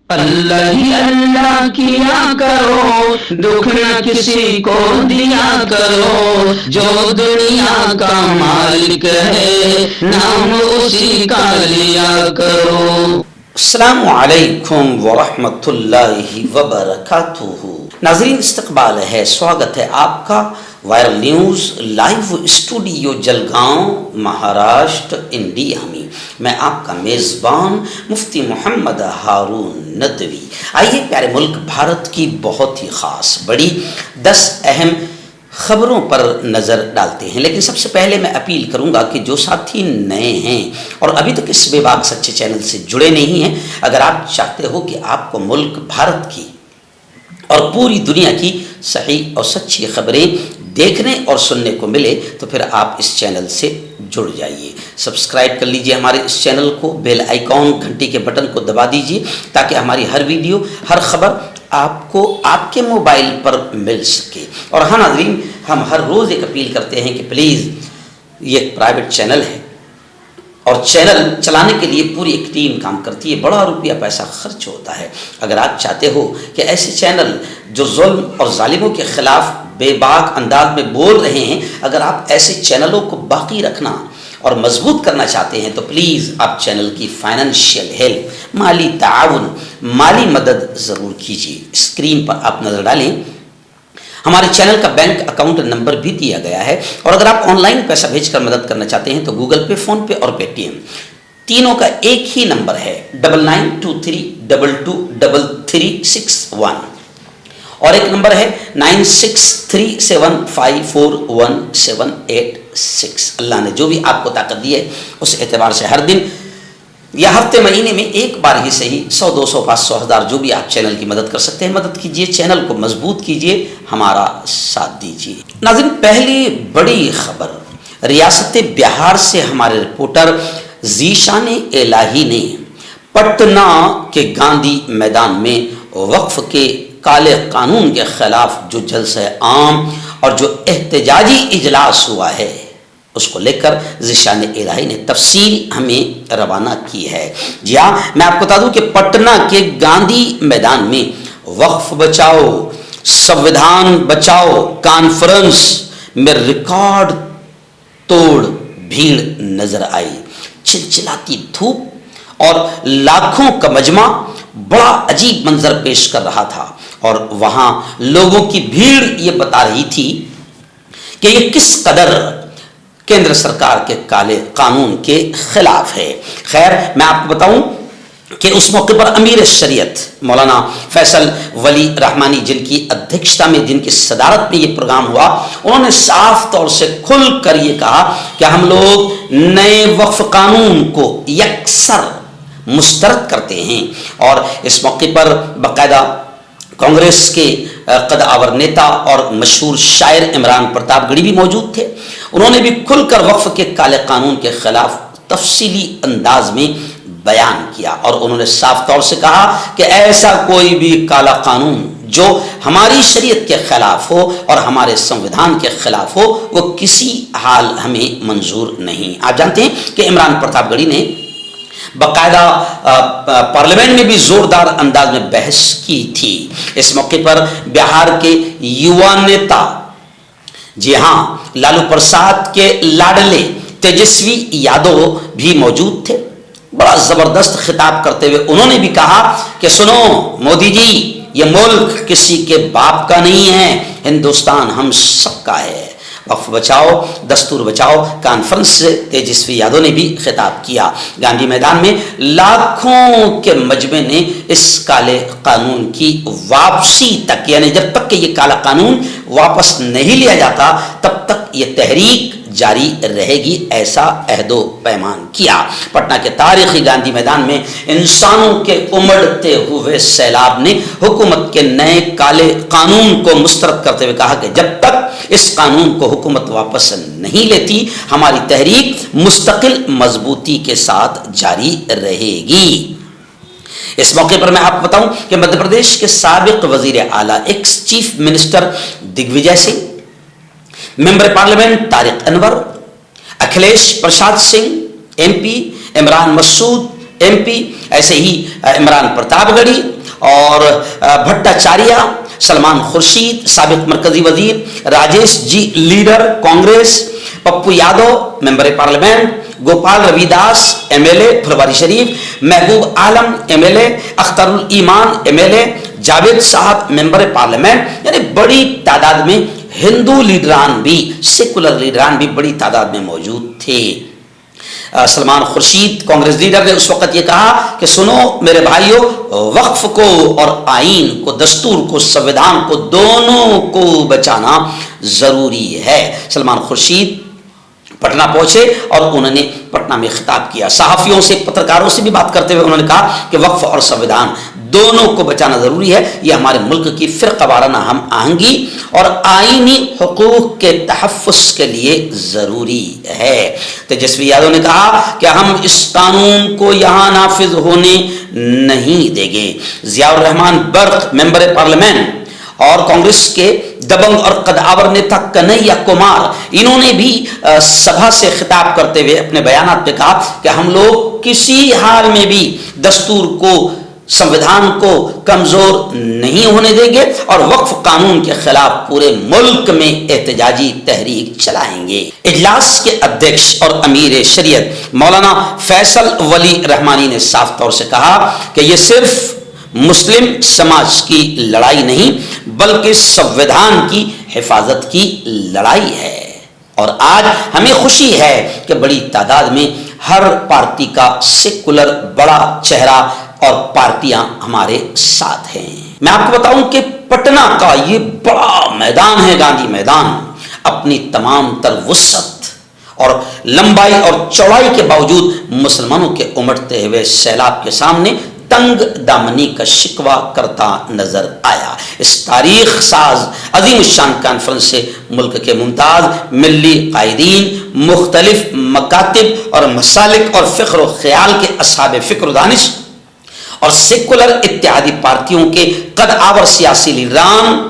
اللہ ہی اللہ کیا کرو، دکھ نہ کسی کو دیا کرو، جو دنیا کا مالک ہے نام اسی کا لیا کرو۔ السلام علیکم ورحمۃ اللہ وبرکاتہ۔ ناظرین، استقبال ہے، سواگت ہے آپ کا viral news live studio Jalgaon, Maharashtra, India میں۔ میں آپ کا میزبان مفتی محمد ہارون ندوی۔ آئیے پیارے ملک بھارت کی بہت ہی خاص بڑی 10 اہم خبروں پر نظر ڈالتے ہیں، لیکن سب سے پہلے میں اپیل کروں گا کہ جو ساتھی نئے ہیں اور ابھی تک اس بے باک سچے چینل سے جڑے نہیں ہیں، اگر آپ چاہتے ہو کہ آپ کو ملک بھارت کی اور پوری دنیا کی صحیح اور سچی خبریں دیکھنے اور سننے کو ملے تو پھر آپ اس چینل سے جڑ جائیے۔ سبسکرائب کر لیجئے ہمارے اس چینل کو، بیل آئیکن گھنٹی کے بٹن کو دبا دیجئے تاکہ ہماری ہر ویڈیو، ہر خبر آپ کو آپ کے موبائل پر مل سکے۔ اور ہاں ناظرین، ہم ہر روز ایک اپیل کرتے ہیں کہ پلیز، یہ ایک پرائیویٹ چینل ہے اور چینل چلانے کے لیے پوری ایک ٹیم کام کرتی ہے، بڑا روپیہ پیسہ خرچ ہوتا ہے۔ اگر آپ چاہتے ہو کہ ایسے چینل جو ظلم اور ظالموں کے خلاف بے باک انداز میں بول رہے ہیں، اگر آپ ایسے چینلوں کو باقی رکھنا اور مضبوط کرنا چاہتے ہیں تو پلیز آپ چینل کی فائنینشیل ہیلپ، مالی تعاون، مالی مدد ضرور کیجیے۔ اسکرین پر آپ نظر ڈالیں، ہمارے چینل کا بینک اکاؤنٹ نمبر بھی دیا گیا ہے، اور اگر آپ آن لائن پیسہ بھیج کر مدد کرنا چاہتے ہیں تو گوگل پے، فون پے اور پے ٹی ایم تینوں کا ایک ہی نمبر ہے، 9923223361، اور ایک نمبر ہے 9637541786۔ اللہ نے جو بھی آپ کو طاقت دی ہے اس اعتبار سے ہر دن یا ہفتے مہینے میں ایک بار ہی صحیح 100 200 500 1000 جو بھی آپ چینل کی مدد کر سکتے ہیں مدد کیجئے، چینل کو مضبوط کیجئے، ہمارا ساتھ دیجئے۔ ناظرین، پہلی بڑی خبر ریاست بہار سے ہمارے رپورٹر ذیشان الہی نے پٹنہ کے گاندھی میدان میں وقف کے کالے قانون کے خلاف جو جلسہ عام اور جو احتجاجی اجلاس ہوا ہے اس کو لے کر ذیشان الہی نے تفصیل ہمیں روانہ کی ہے۔ جی ہاں، میں آپ کو بتا دوں کہ پٹنہ کے گاندھی میدان میں وقف بچاؤ، سنویدھان بچاؤ کانفرنس میں ریکارڈ توڑ بھیڑ نظر آئی۔ چلچلاتی دھوپ اور لاکھوں کا مجمع بڑا عجیب منظر پیش کر رہا تھا، اور وہاں لوگوں کی بھیڑ یہ بتا رہی تھی کہ یہ کس قدر کیندر سرکار کے کالے قانون کے خلاف ہے۔ خیر، میں آپ کو بتاؤں کہ اس موقع پر امیر شریعت مولانا فیصل ولی رحمانی، جن کی ادھیکشتا میں، جن کی صدارت میں یہ پروگرام ہوا، انہوں نے صاف طور سے کھل کر یہ کہا کہ ہم لوگ نئے وقف قانون کو یکسر مسترد کرتے ہیں، اور اس موقع پر باقاعدہ کانگریس کے قد آور نیتا اور مشہور شاعر عمران پرتاپ گڑھی بھی موجود تھے۔ انہوں نے بھی کھل کر وقف کے کالے قانون کے خلاف تفصیلی انداز میں بیان کیا، اور انہوں نے صاف طور سے کہا کہ ایسا کوئی بھی کالا قانون جو ہماری شریعت کے خلاف ہو اور ہمارے سنویدھان کے خلاف ہو وہ کسی حال ہمیں منظور نہیں۔ آپ جانتے ہیں کہ عمران پرتاپ گڑھی نے باقاعدہ پارلیمنٹ میں بھی زوردار انداز میں بحث کی تھی۔ اس موقع پر بہار کے یووا نیتا، جی ہاں، لالو پرساد کے لاڈلے تیجسوی یادو بھی موجود تھے۔ بڑا زبردست خطاب کرتے ہوئے انہوں نے بھی کہا کہ سنو مودی جی، یہ ملک کسی کے باپ کا نہیں ہے، ہندوستان ہم سب کا ہے۔ وقف بچاؤ، دستور بچاؤ کانفرنس سے تیجسوی یادو نے بھی خطاب کیا۔ گاندھی میدان میں لاکھوں کے مجمع نے اس کالے قانون کی واپسی تک، یعنی جب تک کہ یہ کالا قانون واپس نہیں لیا جاتا تب تک یہ تحریک جاری رہے گی، ایسا عہد و پیمان کیا۔ پٹنہ کے تاریخی گاندھی میدان میں انسانوں کے امڑتے ہوئے سیلاب نے حکومت کے نئے کالے قانون کو مسترد کرتے ہوئے کہا کہ جب تک اس قانون کو حکومت واپس نہیں لیتی ہماری تحریک مستقل مضبوطی کے ساتھ جاری رہے گی۔ اس موقع پر میں آپ کو بتاؤں کہ مدھیہ پردیش کے سابق وزیر اعلیٰ ایکس چیف منسٹر دگ وجے سنگھ، ممبر پارلیمنٹ طارق انور، اکھلیش پرساد سنگھ ایم پی، عمران مسعود ایم پی، ایسے ہی عمران پرتاپ گڑھی اور بھٹاچاریہ، سلمان خورشید سابق مرکزی وزیر، Rajesh ji leader Congress, Pappu Yadav member parliament, Gopal Ravi Das M L A Phulwari Sharif, Mehboob Alam M L A, Akhtar ul Iman M L اے، جاوید صاحب ممبر پارلیمنٹ، یعنی بڑی تعداد میں ہندو لیڈران بھی، سیکولر لیڈران بھی بڑی تعداد میں موجود تھے۔ سلمان خورشید کانگریس لیڈر نے اس وقت یہ کہا کہ سنو میرے بھائیوں، وقف کو اور آئین کو، دستور کو، سنویدھان کو، دونوں کو بچانا ضروری ہے۔ سلمان خورشید پٹنہ پہنچے اور انہوں نے پٹنہ میں خطاب کیا، صحافیوں سے، پترکاروں سے بھی بات کرتے ہوئے انہوں نے کہا کہ وقف اور سنویدھان دونوں کو بچانا ضروری ہے، یہ ہمارے ملک کی فرقہ وارانہ ہم آہنگی اور آئینی حقوق کے تحفظ کے لیے ضروری ہے۔ تیجسوی یادو نے کہا کہ ہم اس قانون کو یہاں نافذ ہونے نہیں دیں گے۔ ضیاء الرحمان برق ممبر پارلیمنٹ اور کانگریس کے دبنگ اور قدآور نیتا کنہیا کمار، انہوں نے بھی سبھا سے خطاب کرتے ہوئے اپنے بیانات میں کہا کہ ہم لوگ کسی حال میں بھی دستور کو، سنویدھان کو کمزور نہیں ہونے دیں گے اور وقف قانون کے خلاف پورے ملک میں احتجاجی تحریک چلائیں گے۔ اجلاس کے ادھیکش اور امیر شریعت مولانا فیصل ولی رحمانی نے صاف طور سے کہا کہ یہ صرف مسلم سماج کی لڑائی نہیں بلکہ سنویدھان کی حفاظت کی لڑائی ہے، اور آج ہمیں خوشی ہے کہ بڑی تعداد میں ہر پارٹی کا سیکولر بڑا چہرہ اور پارٹیاں ہمارے ساتھ ہیں۔ میں آپ کو بتاؤں کہ پٹنہ کا یہ بڑا میدان ہے، گاندھی میدان، اپنی تمام تر وسعت اور لمبائی اور چوڑائی کے باوجود مسلمانوں کے امٹتے ہوئے سیلاب کے سامنے تنگ دامنی کا شکوہ کرتا نظر آیا۔ اس تاریخ ساز عظیم الشان کانفرنس سے ملک کے ممتاز ملی قائدین، مختلف مکاتب اور مسالک اور فکر و خیال کے اصحاب فکر و دانش اور سیکولر اتحادی پارٹیوں کے قد آور سیاسی لیڈران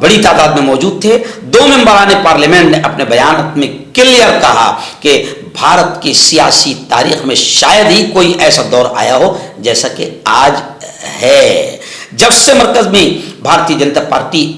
بڑی تعداد میں موجود تھے۔ دو ممبران پارلیمنٹ نے اپنے بیانات میں کلیئر کہا کہ بھارت کی سیاسی تاریخ میں شاید ہی کوئی ایسا دور آیا ہو جیسا کہ آج ہے، جب سے مرکز میں بھارتیہ جنتا پارٹی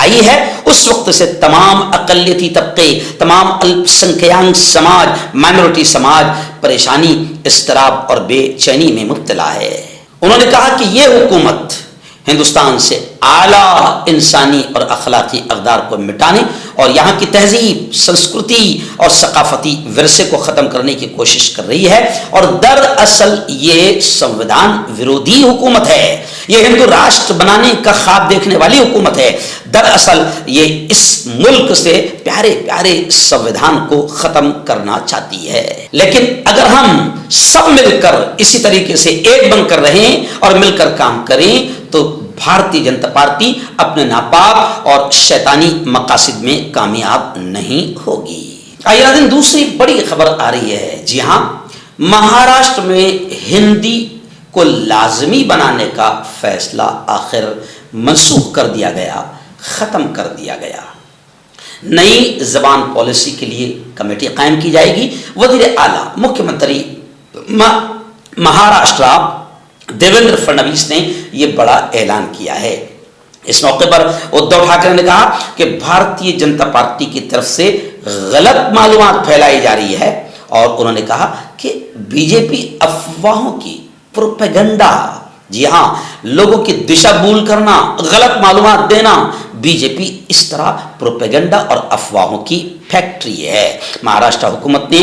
آئی ہے، اس وقت سے تمام اقلیتی طبقے، تمام الپ سنکھیان سماج، مائنورٹی سماج پریشانی، اضطراب اور بے چینی میں مبتلا ہے۔ انہوں نے کہا کہ یہ حکومت ہندوستان سے اعلیٰ انسانی اور اخلاقی اقدار کو مٹانے اور یہاں کی تہذیب، سنسکرتی اور ثقافتی ورثے کو ختم کرنے کی کوشش کر رہی ہے، اور دراصل یہ سنویدھان ویرودھی حکومت ہے، یہ ہندو راشٹر بنانے کا خواب دیکھنے والی حکومت ہے۔ دراصل یہ اس ملک سے پیارے پیارے سنویدھان کو ختم کرنا چاہتی ہے۔ لیکن اگر ہم سب مل کر اسی طریقے سے ایک بن کر رہیں اور مل کر کام کریں تو بھارتیہ جنتا پارٹی اپنے ناپاک اور شیطانی مقاصد میں کامیاب نہیں ہوگی۔ آئیے ناظرین، دوسری بڑی خبر آ رہی ہے۔ جی ہاں، مہاراشٹر میں ہندی کو لازمی بنانے کا فیصلہ آخر منسوخ کر دیا گیا، ختم کر دیا گیا۔ نئی زبان پالیسی کے لیے کمیٹی قائم کی جائے گی۔ وزیر اعلیٰ مکھیہ منتری مہاراشٹر دیویندر فڈنویس نے یہ بڑا اعلان کیا ہے۔ اس موقع پر ادھو ٹھاکرے نے کہا کہ بھارتیہ جنتا پارٹی کی طرف سے غلط معلومات پھیلائی جا رہی ہے، اور انہوں نے کہا کہ بی جے پی افواہوں کی پروپیگنڈا، جی ہاں، لوگوں کی دشا بھول کرنا، غلط معلومات دینا، بی جے پی اس طرح پروپیگنڈا اور افواہوں کی فیکٹری ہے۔ مہاراشٹر حکومت نے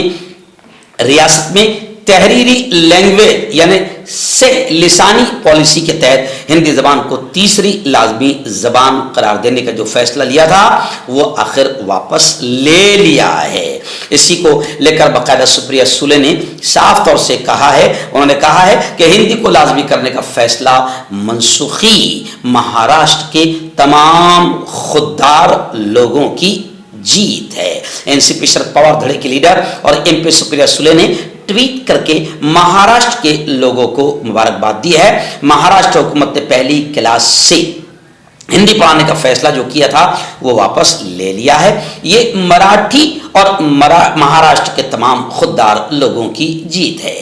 ریاست میں تحریری لینگویج یعنی سے لسانی پالیسی کے تحت ہندی زبان کو تیسری لازمی زبان قرار دینے کا جو فیصلہ لیا تھا وہ آخر واپس لے لیا ہے۔ اسی کو لے کر باقاعدہ سپریہ سولے نے صاف طور سے کہا ہے، انہوں نے کہا ہے کہ ہندی کو لازمی کرنے کا فیصلہ منسوخی مہاراشٹر کے تمام خوددار لوگوں کی جیت ہے۔ این سی پی شرد پوار دھڑے کے لیڈر اور ایم پی سپریہ سولے نے ٹویٹ کر کے مہاراشٹر کے لوگوں کو مبارکباد دی ہے۔ مہاراشٹر حکومت نے پہلی کلاس سے ہندی پڑھانے کا فیصلہ جو کیا تھا وہ واپس لے لیا ہے۔ یہ مراٹھی اور مہاراشٹر کے تمام خوددار لوگوں کی جیت ہے۔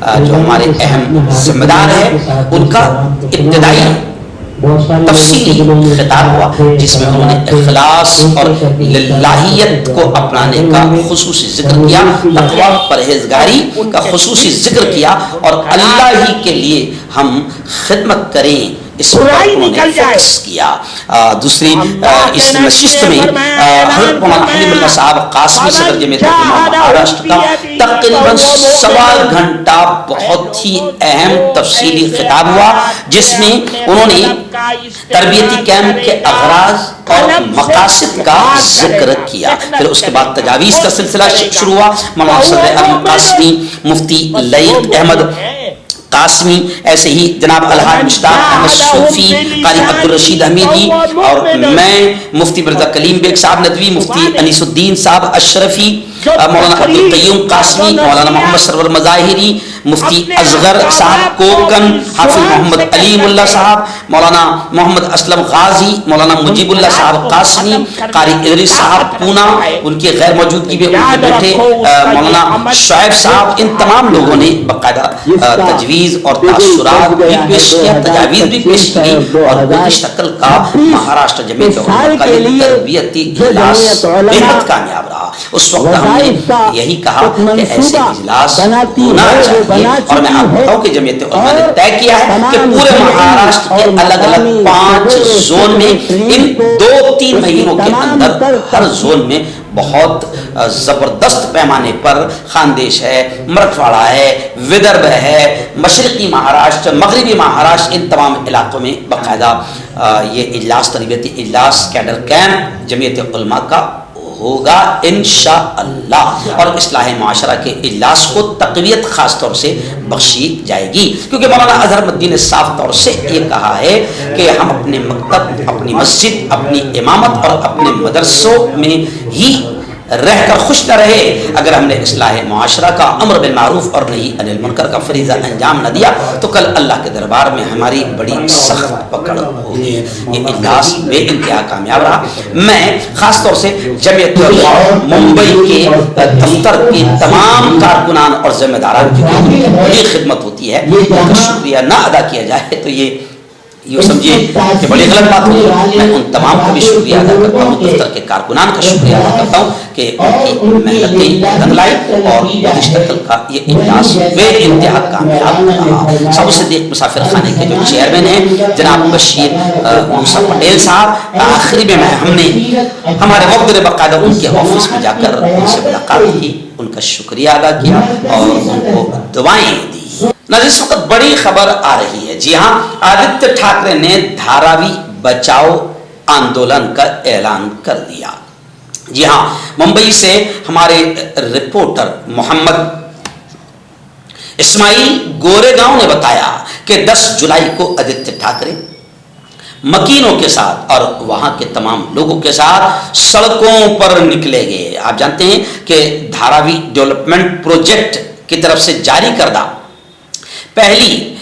جو ہمارے اہم ذمہ دار ہیں ان کا ابتدائی تفصیلی خطاب ہوا جس میں انہوں نے اخلاص اور للہیت کو اپنانے کا خصوصی ذکر کیا، تقویٰ پرہیزگاری کا خصوصی ذکر کیا اور اللہ ہی کے لیے ہم خدمت کریں اس پر انہوں نے فوکس کیا۔ دوسری اس نشست میں حضرت مولانا حلیم اللہ صاحب قاسمی صدر جمعیت علماء مہاراشٹر کا تقریباً 1.25 گھنٹہ بہت ہی اہم تفصیلی خطاب ہوا جس میں انہوں نے تربیتی کیمپ کے اغراض اور مقاصد کا ذکر کیا۔ پھر اس کے بعد تجاویز کا سلسلہ شروع ہوا۔ مولانا صدر احمد قاسمی، مفتی لئیق احمد قاسمی، ایسے ہی جناب الحاج مشتاق احمد صوفی، قاری عبدالرشید حمیدی اور میں، مفتی مرزا کلیم بیگ صاحب ندوی، مفتی انیس الدین صاحب اشرفی، مولانا عبدالقیوم قاسمی، مولانا محمد سرور مظاہری، مفتی اصغر صاحب کوکن، حافظ محمد علیم اللہ صاحب، مولانا محمد اسلم غازی، مولانا مجیب اللہ صاحب قاسمی، قاری ادریس صاحب پونا، ان کی غیر موجودگی میں ان کے بیٹے مولانا شعیب صاحب، ان تمام لوگوں نے باقاعدہ تجویز اور تاثرات بھی پیش کیا، تجاویز بھی پیش کی اور گزشتہ کل کا مہاراشٹر جمعیت علماء کا یہ تربیتی اجلاس بہت کامیاب رہا۔ اس وقت ہم نے یہی کہا کہ ایسے اجلاس ہونا چاہیے اور میں آپ بتاؤں کہ جمعیت علماء نے طے کیا ہے کہ پورے مہاراشٹر کے الگ الگ 5 زون میں ان 2-3 مہینوں کے اندر ہر زون میں بہت زبردست پیمانے پر خاندیش ہے، مرٹھواڑہ ہے، ودربھ ہے، مشرقی مہاراشٹر، مغربی مہاراشٹر، ان تمام علاقوں میں باقاعدہ یہ اجلاس، تربیتی اجلاس، کیڈر کیمپ جمعیت علماء کا ہوگا انشاءاللہ، اور اصلاح معاشرہ کے اجلاس کو تقویت خاص طور سے بخشی جائے گی، کیونکہ مولانا اظہر الدین نے صاف طور سے یہ کہا ہے کہ ہم اپنے مکتب، اپنی مسجد، اپنی امامت اور اپنے مدرسوں میں ہی رہ کر خوش نہ رہے اگر ہم نے اصلاح معاشرہ کا، امر بالمعروف اور نہی عن المنکر کا فریضہ انجام نہ دیا تو کل اللہ کے دربار میں ہماری بڑی سخت پکڑ ہوگی۔ یہ اجلاس بے انتہا کامیاب رہا۔ میں خاص طور سے جمعیت علماء ممبئی کے دفتر کے تمام کارکنان اور ذمہ داران کی بڑی خدمت ہوتی ہے، ان کا شکریہ نہ ادا کیا جائے تو یہ سمجھیے کہ بڑی غلط بات ہوئی۔ میں ان تمام کا بھی شکریہ ادا کرتا ہوں، دفتر کے کارکنان کا شکریہ ادا کرتا ہوں کہ ان کی محنتیں رنگ لائی اور گزشتہ کل کا یہ اجلاس بے انتہا کامیاب رہا۔ سب صدیق مسافر خانے کے جو چیئرمین ہیں جناب بشیر موسیٰ پٹیل صاحب، آخری میں ہم نے ہمارے وقت نے باقاعدہ ان کے آفس میں جا کر ان سے ملاقات کی، ان کا شکریہ ادا کیا اور ان کو دعائیں دی۔ اس وقت بڑی خبر آ رہی ہے، جی ہاں، آدتیہ ٹھاکرے نے دھاراوی بچاؤ آندولن کا اعلان کر دیا۔ جی ہاں، ممبئی سے ہمارے رپورٹر محمد اسماعیل گورے گاؤں نے بتایا کہ 10 جولائی کو آدتیہ ٹھاکرے مکینوں کے ساتھ اور وہاں کے تمام لوگوں کے ساتھ سڑکوں پر نکلے گئے۔ آپ جانتے ہیں کہ دھاراوی ڈیولپمنٹ پروجیکٹ کی طرف سے جاری کردہ پہلی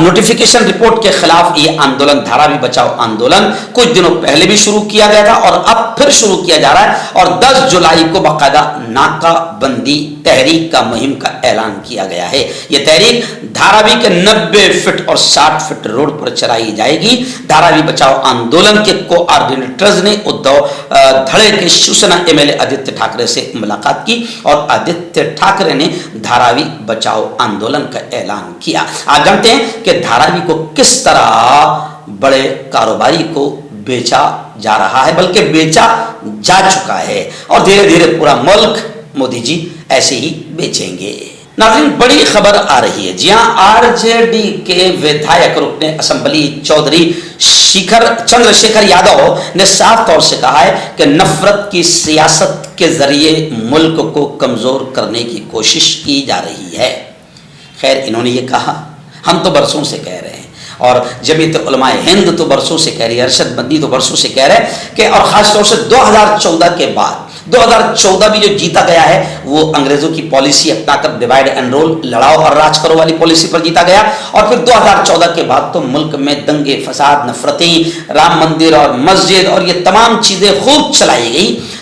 نوٹیفیکیشن رپورٹ کے خلاف یہ آندولن، دھاراوی بچاؤ آندولن، کچھ دنوں پہلے بھی شروع کیا گیا تھا اور اب پھر شروع کیا جا رہا ہے اور 10 جولائی کو باقاعدہ ناکہ بندی تحریک کا مہم کا اعلان کیا گیا ہے۔ یہ تحریک دھاراوی کے 90 فٹ اور 60 فٹ روڈ پر چلائی جائے گی۔ دھاراوی بچاؤ آندولن کے کوآرڈینیٹرز نے ادھو دھڑے کے Shivsena M L A Aaditya Thackeray سے ملاقات کی اور آدتیہ ٹھاکرے نے دھاراوی بچاؤ آندولن کا اعلان کیا۔ آپ جانتے ہیں کہ دھاراوی کو کس طرح بڑے کاروباری کو بیچا جا رہا ہے، بلکہ بیچا جا چکا ہے اور دھیرے دھیرے پورا ملک مودی جی ایسے ہی بیچیں گے۔ ناظرین، بڑی خبر آ رہی ہے، جی ہاں، آر جے ڈی کے ودھایک رکن اسمبلی چودھری چندر شیکھر یادو نے صاف طور سے کہا ہے کہ نفرت کی سیاست کے ذریعے ملک کو کمزور کرنے کی کوشش کی جا رہی ہے۔ خیر، انہوں نے یہ کہا، ہم تو برسوں سے کہہ رہے ہیں اور جمعیت علماء ہند تو برسوں سے کہہ رہی ہے، ارشد مندی تو برسوں سے کہہ رہے ہیں کہ، اور خاص طور سے 2014 کے بعد 2014 بھی جو جیتا گیا ہے وہ انگریزوں کی پالیسی اپنا کر ڈیوائڈ اینڈ رول، لڑاؤ اور راج کرو والی پالیسی پر جیتا گیا، اور پھر 2014 کے بعد تو ملک میں دنگے فساد، نفرتیں، رام مندر اور مسجد اور یہ تمام چیزیں خوب چلائی گئی۔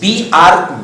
BR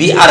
BR